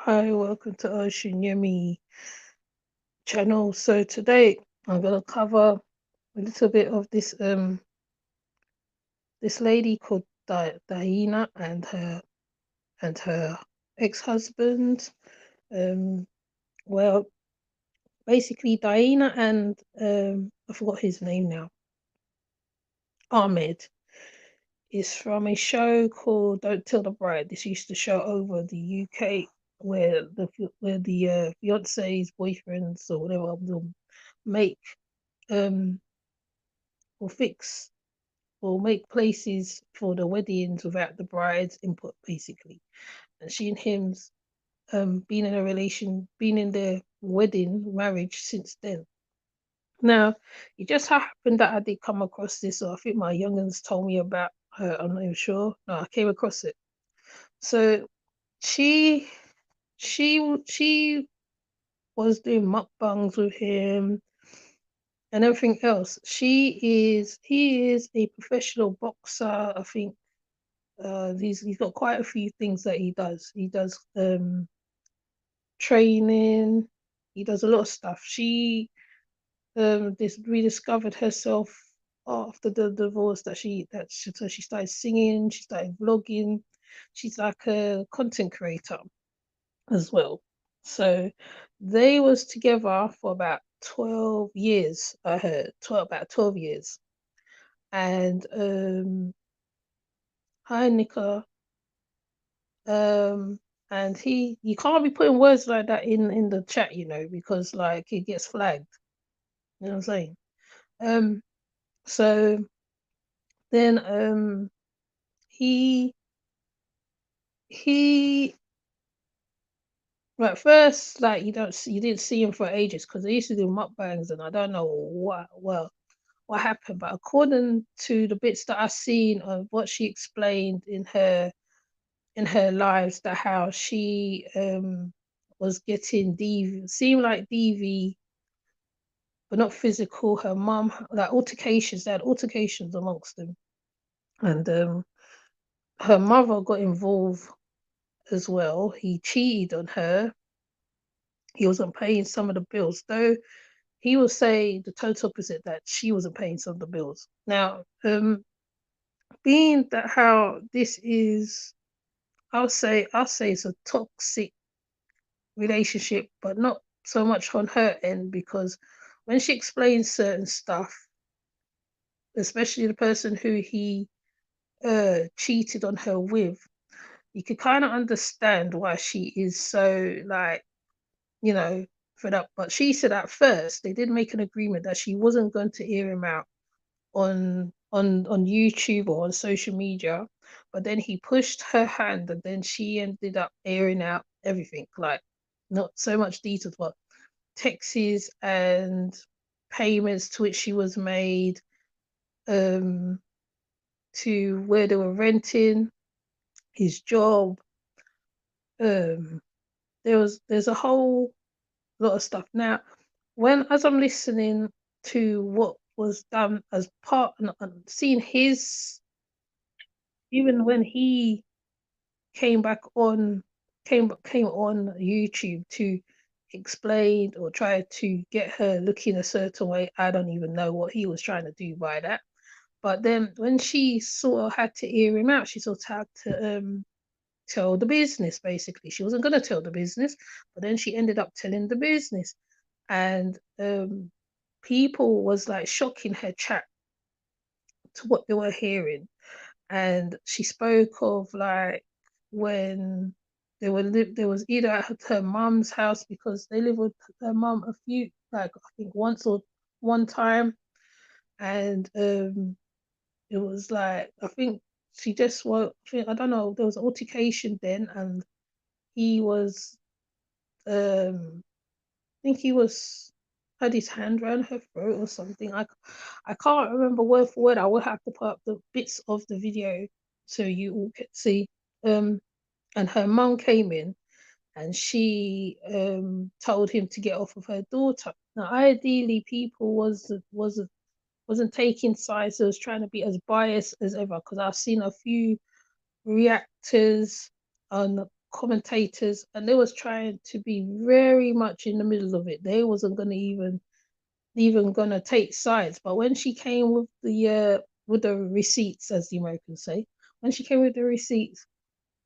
Hi, welcome to Ocean Yummy channel. So today I'm gonna cover a little bit of this lady called Daina and her ex-husband. Um well basically Daina and I forgot his name now. Ahmed is from a show called Don't Tell the Bride. This used to show over the UK where the fiance's boyfriends or whatever will make um or fix or make places for the weddings without the bride's input basically. And she and him's been in a relation, been in their wedding marriage since then. Now, it just happened that I did come across this, or I think my youngins told me about her. I'm not even sure. No, I came across it. So she she was doing mukbangs with him and everything else. He is a professional boxer. I think he's got quite a few things that he does. He does training. He does a lot of stuff. She rediscovered herself after the divorce so she started singing. She started vlogging. She's like a content creator as well. So they was together for about 12 years. I heard 12 years. And hi Nicola. Um, and you can't be putting words like that in the chat, because like it gets flagged. You know what I'm saying? Um, so then he he at first like you didn't see him for ages because they used to do mukbangs and I don't know what happened, but according to the bits that I've seen of what she explained in her lives, that how she was getting DV, seemed like DV, but not physical. Her mum, like altercations, they had altercations amongst them, and her mother got involved as well. He cheated on her. He wasn't paying some of the bills, though. He will say the total opposite, that she wasn't paying some of the bills. Now, being that how this is, I'll say it's a toxic relationship, but not so much on her end, because when she explains certain stuff, especially the person who he cheated on her with, you could kind of understand why she is so like, you know, fed up. But she said at first they did make an agreement that she wasn't going to air him out on YouTube or on social media, but then he pushed her hand and then she ended up airing out everything, like not so much details, but texts and payments to which she was made, um, to where they were renting, his job. Um, there's a whole lot of stuff. Now, when as I'm listening to what was done as part and seeing his, even when he came back on came on YouTube to explain or try to get her looking a certain way. I don't even know what he was trying to do by that. But then when she sort of had to hear him out, she sort of had to tell the business basically. She wasn't gonna tell the business, but then she ended up telling the business. And people was like shocking her chat to what they were hearing. And she spoke of like when there was either at her mum's house, because they live with her mum a few, like I think once or one time. And it was like I think she just I don't know, there was altercation then, and he was I think he was had his hand around her throat or something. I can't remember word for word. I will have to put up the bits of the video so you all can see. Um, and her mum came in and she told him to get off of her daughter. Now, ideally, people wasn't taking sides. They was trying to be as biased as ever, because I've seen a few reactors on commentators, and they was trying to be very much in the middle of it. They wasn't gonna even gonna take sides. But when she came with the receipts, as the Americans say, when she came with the receipts,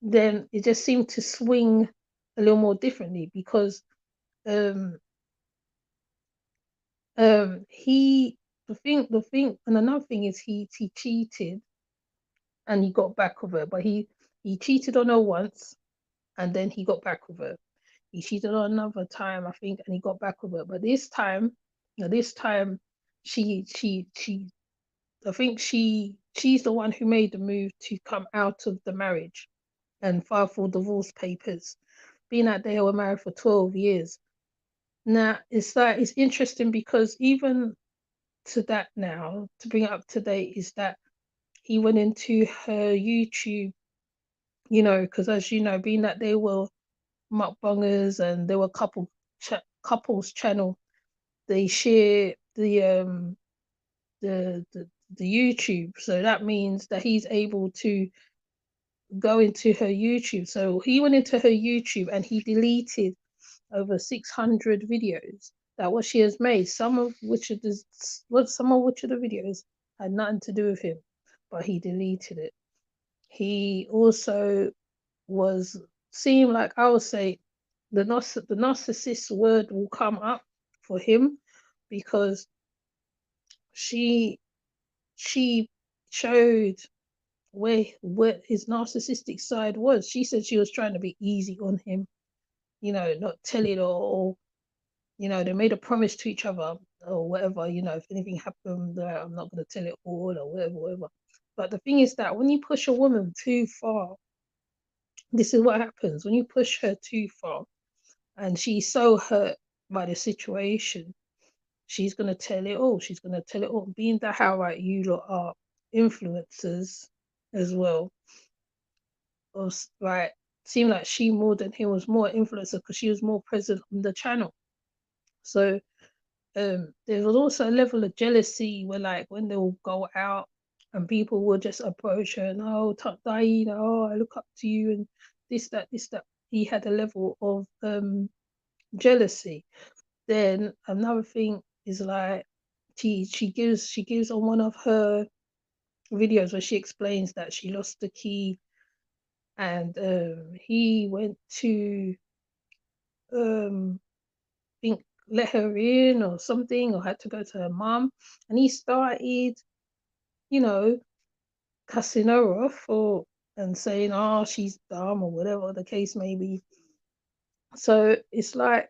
then it just seemed to swing a little more differently because um he the thing and another thing is he cheated and he got back with her, but he cheated on her once and then he got back with her. He cheated on another time, I think, and he got back with her. But this time, she, I think she's the one who made the move to come out of the marriage and file for divorce papers, being that they were married for 12 years. Now, it's interesting because even to that now, to bring it up to date, is that he went into her YouTube, because as you know, being that they were mukbangers and they were couples channel, they share the YouTube. So that means that he's able to go into her YouTube. So he went into her YouTube and he deleted over 600 videos that what she has made. Some of which of the videos had nothing to do with him, but he deleted it. He also was seemed like, I would say, the narcissist word will come up for him because she she showed where his narcissistic side was. She said she was trying to be easy on him, not tell it all. They made a promise to each other or whatever, if anything happened, I'm not going to tell it all or whatever, whatever. But the thing is that when you push a woman too far, this is what happens. When you push her too far and she's so hurt by the situation, she's going to tell it all. She's going to tell it all. Being that how right you lot are influencers as well, right, seemed like she more than he was more influencer because she was more present on the channel. So there was also a level of jealousy where, like, when they will go out and people will just approach her and, oh, Daina, oh, I look up to you, and this, that. He had a level of jealousy. Then another thing is like she gives on one of her videos where she explains that she lost the key and he went to think let her in or something, or had to go to her mum, and he started, you know, cussing her off and saying, oh, she's dumb or whatever the case may be. So it's like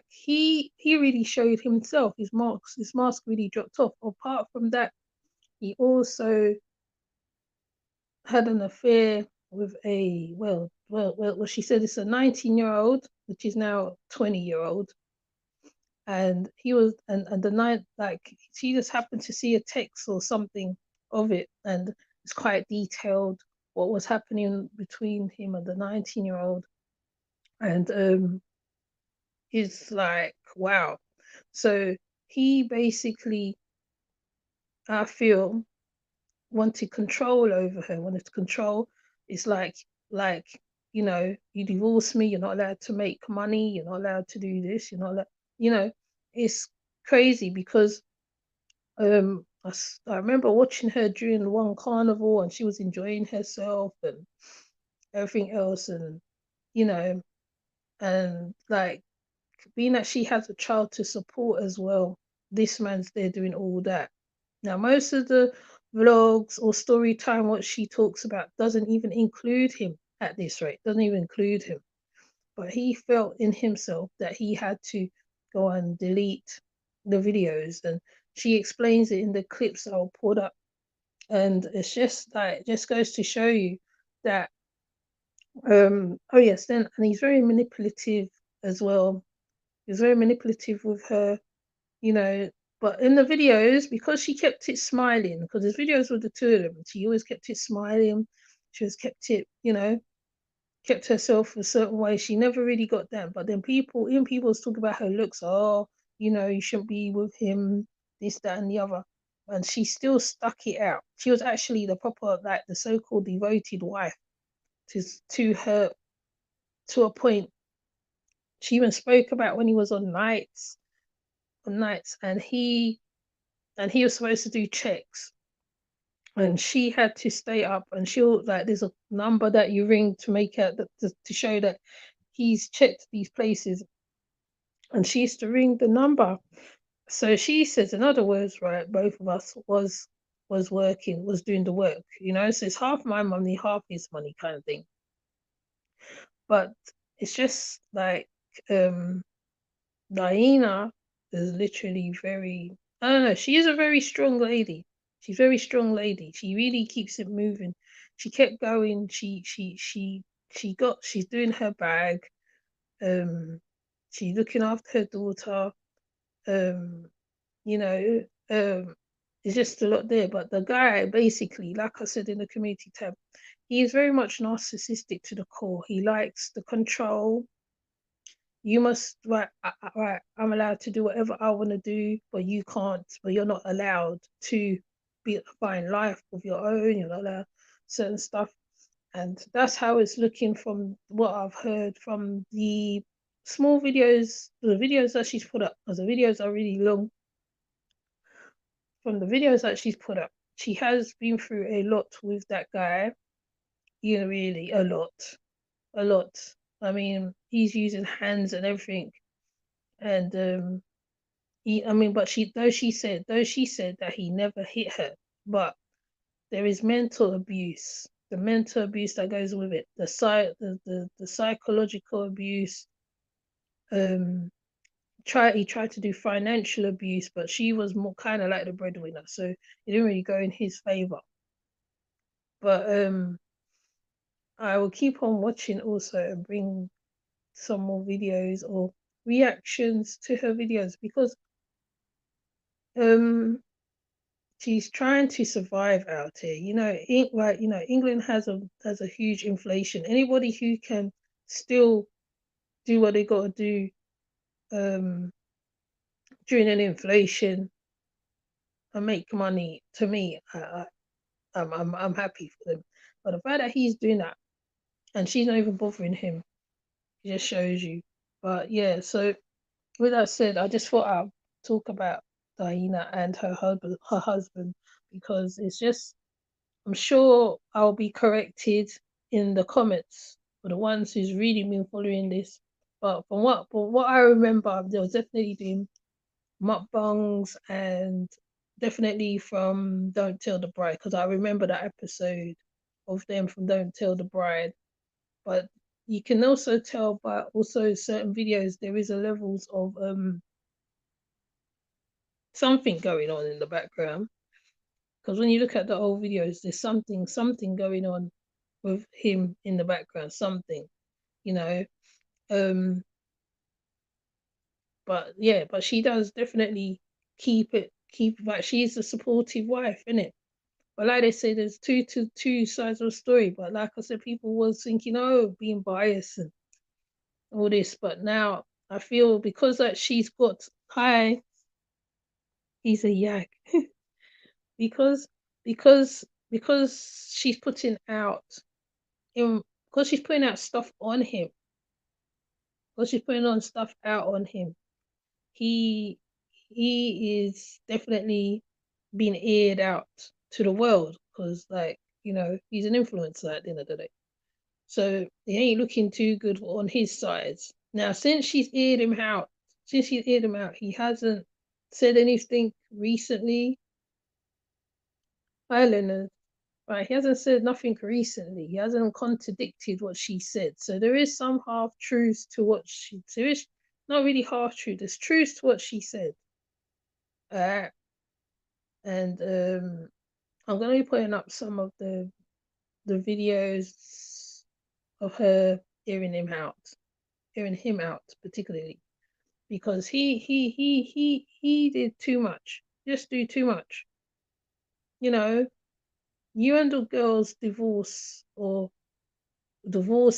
he really showed himself. His mask really dropped off. Apart from that, he also had an affair with well, she said it's a 19-year-old, which is now 20-year-old. And he was, and the night, like, she just happened to see a text or something of it, and it's quite detailed what was happening between him and the 19-year-old. And it's like, wow. So he basically, I feel, wanted control over her, wanted to control. It's like, you divorce me, you're not allowed to make money, you're not allowed to do this, you're not allowed, you know, it's crazy because I remember watching her during one carnival and she was enjoying herself and everything else, and you know, and like, being that she has a child to support as well, this man's there doing all that. Now, most of the vlogs or story time, what she talks about, doesn't even include him at this rate, doesn't even include him. But he felt in himself that he had to go and delete the videos. And she explains it in the clips I'll put up. And it's just like, just goes to show you that, oh yes, then, and he's very manipulative as well. He's very manipulative with her, you know. But in the videos, because she kept it smiling, because there's videos with the two of them, she always kept it smiling. She always kept it, kept herself a certain way. She never really got that. But then people was talking about her looks. Oh, you shouldn't be with him, this, that, and the other. And she still stuck it out. She was actually the proper, like, the so-called devoted wife to her to a point. She even spoke about when he was on nights, and he was supposed to do checks, and she had to stay up, and she'll like there's a number that you ring to make out that to show that he's checked these places, and she used to ring the number. So she says, in other words, right, both of us was working, was doing the work, so it's half my money, half his money kind of thing. But it's just like Daina is literally very, I don't know, she is a very strong lady. She's a very strong lady. She really keeps it moving. She kept going. She's doing her bag. Um, she's looking after her daughter. Um, you know, it's just a lot there. But the guy, basically, like I said in the community tab, he is very much narcissistic to the core. He likes the control. You must, right, right, I'm allowed to do whatever I want to do, but you can't, but you're not allowed to be find life of your own. You're not allowed certain stuff. And that's how it's looking from what I've heard from the small videos, the videos that she's put up, because the videos are really long. From the videos that she's put up, she has been through a lot with that guy. Really a lot, a lot. I mean, he's using hands and everything, and but she said that he never hit her, but there is mental abuse, the mental abuse that goes with it, the psychological abuse. Um, he tried to do financial abuse, but she was more kind of like the breadwinner, so it didn't really go in his favor. But I will keep on watching also and bring some more videos or reactions to her videos, because she's trying to survive out here. England has a huge inflation. Anybody who can still do what they got to do um, during an inflation and make money, to me, I'm happy for them. But the fact that he's doing that and she's not even bothering him, it just shows you. But yeah, so with that said, I just thought I'd talk about Daina and her husband, because it's just, I'm sure I'll be corrected in the comments for the ones who's really been following this. But from what I remember, there was definitely doing mukbangs, and definitely from Don't Tell the Bride, because I remember that episode of them from Don't Tell the Bride. But you can also tell by also certain videos there is a levels of something going on in the background, because when you look at the old videos, there's something going on with him in the background, something, you know. Um, but yeah, but she does definitely keep like she's a supportive wife, isn't it? But like they say, there's two sides of the story. But like I said, people was thinking, oh, being biased and all this. But now I feel because that she's got hi, he's a yak. because because she's putting out in because she's putting out stuff on him, because she's putting on stuff out on him, he he is definitely being aired out to the world, because he's an influencer at the end of the day, so he ain't looking too good on his sides. Now since she's aired him out, he hasn't said anything recently. Hi Leonard. Right, he hasn't said nothing recently. He hasn't contradicted what she said. So there is some half truth to what there is not really half truth. There's truth to what she said. Uh, and I'm gonna be putting up some of the videos of her hearing him out particularly, because he did too much. Just do too much. You know, you and the girl's divorce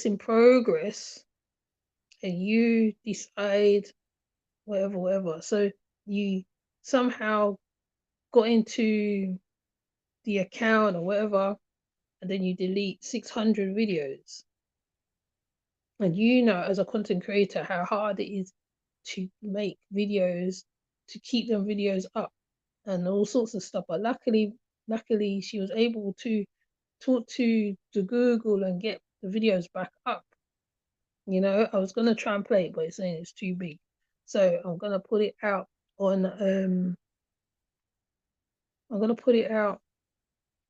in progress, and you decide whatever. So you somehow got into the account or whatever, and then you delete 600 videos. And you know, as a content creator, how hard it is to make videos, to keep them videos up and all sorts of stuff. But luckily, she was able to talk to Google and get the videos back up. You know, I was gonna try and play it, but it's saying it's too big. So I'm gonna put it out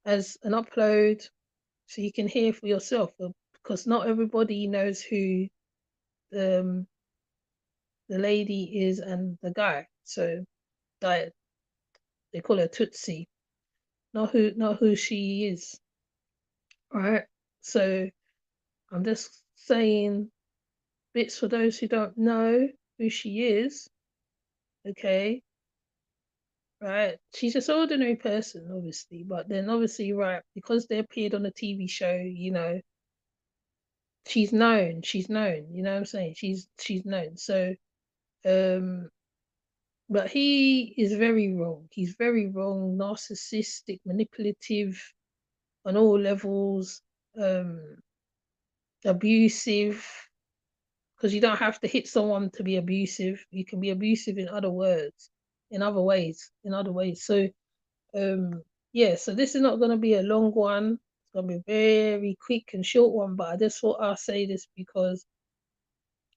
as an upload so you can hear for yourself, because not everybody knows who um the lady is and the guy. So like they call her Tootsie, not who she is. Right. So I'm just saying bits for those who don't know who she is. Okay. Right. She's just an ordinary person, obviously, but then obviously, right, because they appeared on a TV show, you know, she's known, you know what I'm saying? She's known. So um but he is very wrong. He's very wrong, narcissistic, manipulative on all levels, um, abusive, because you don't have to hit someone to be abusive. You can be abusive in other words, in other ways. So yeah, so this is not gonna be a long one. It's gonna be a very quick and short one, but I just thought I'll say this because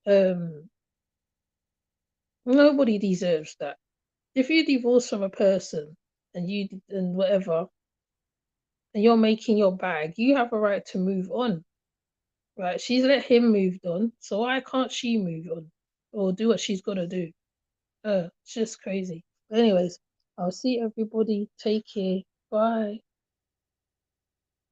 um nobody deserves that. If you divorce from a person and whatever, and you're making your bag, you have a right to move on. Right? She's let him move on, so why can't she move on or do what she's gotta do? It's just crazy. Anyways, I'll see everybody. Take care. Bye.